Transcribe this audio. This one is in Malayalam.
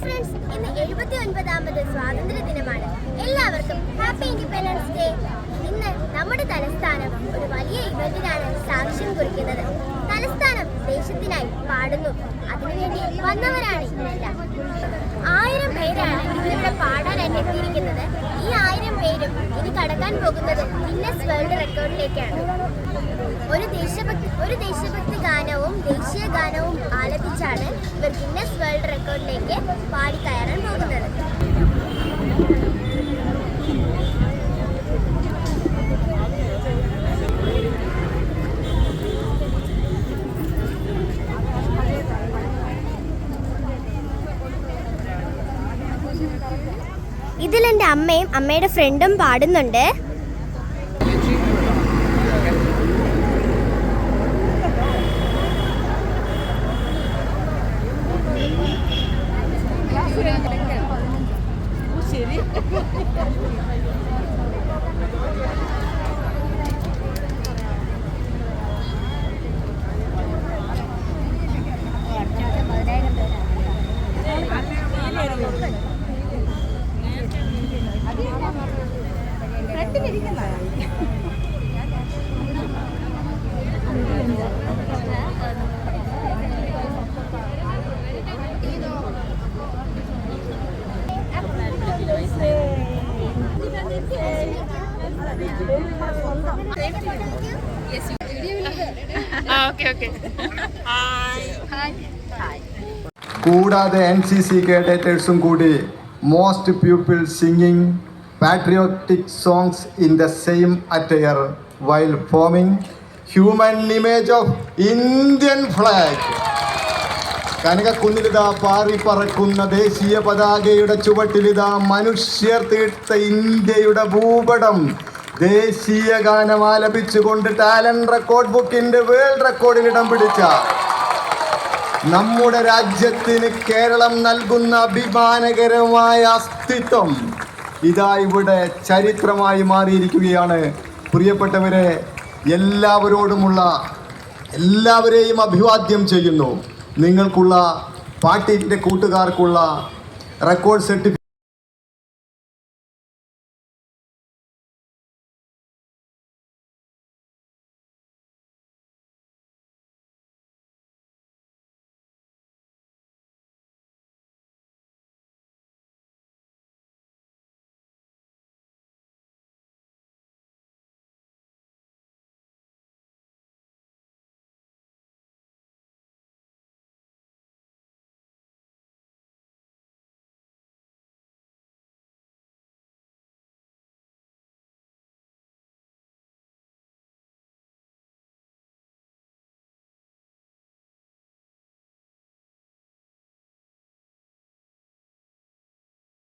ഫ്രണ്ട്സ്, ഇന്ന് 79ാമത് സ്വാതന്ത്ര്യ ദിനമാണ്. എല്ലാവർക്കും ഹാപ്പി ഇൻഡിപെൻഡൻസ് ഡേ. ഇന്ന് നമ്മുടെ തലസ്ഥാനം ഒരു വലിയ ഇവന്റിനാണ് സാക്ഷ്യം കുറിക്കുന്നത്. തലസ്ഥാനം ദേശത്തിനായി പാടുന്നു. അതിനുവേണ്ടി വന്നവരാണ് ഇന്നെല്ലാം. 1000 പേരാണ് ഇന്നിവിടെ പാടാനായി എത്തിയിരിക്കുന്നത്. ഈ 1000 പേരും ഇനി കടക്കാൻ പോകുന്നത് ഗിന്നസ് വേൾഡ് റെക്കോർഡിലേക്കാണ്. ഒരു ദേശഭക്തി ഗാനവും ദേശീയ ഗാനവും ആലപിച്ചാണ് ഇവർ ഗിന്നസ് വേൾഡ് റെക്കോർഡിലേക്ക് പാടി കയറാൻ പോകുന്നത്. ഇതിലെൻ്റെ അമ്മയും അമ്മയുടെ ഫ്രണ്ടും പാടുന്നുണ്ട്. കൂടാതെ NCC കേഡറ്റേഴ്സും കൂടി most people singing patriotic songs in the same attire while forming human image of Indian flag. കനകക്കുന്നിലിതാ പാറി പറക്കുന്ന ദേശീയ പതാകയുടെ ചുവട്ടിലിതാ മനുഷ്യർ തീർത്ത ഇന്ത്യയുടെ ഭൂപടം. ദേശീയ ഗാനം ആലപിച്ചുകൊണ്ട് ടാലന്റ് റെക്കോർഡ് ബുക്കിന്റെ വേൾഡ് റെക്കോർഡിൽ ഇടം പിടിച്ച നമ്മുടെ രാജ്യത്തിന് കേരളം നൽകുന്ന അഭിമാനകരമായ അസ്തിത്വം ഇതാ ഇവിടെ ചരിത്രമായി മാറിയിരിക്കുകയാണ്. പ്രിയപ്പെട്ടവരെ, എല്ലാവരെയും അഭിവാദ്യം ചെയ്യുന്നു. നിങ്ങൾക്കുള്ള പാട്ടിൻ്റെ കൂട്ടുകാർക്കുള്ള റെക്കോർഡ് സർട്ടിഫിക്കറ്റ്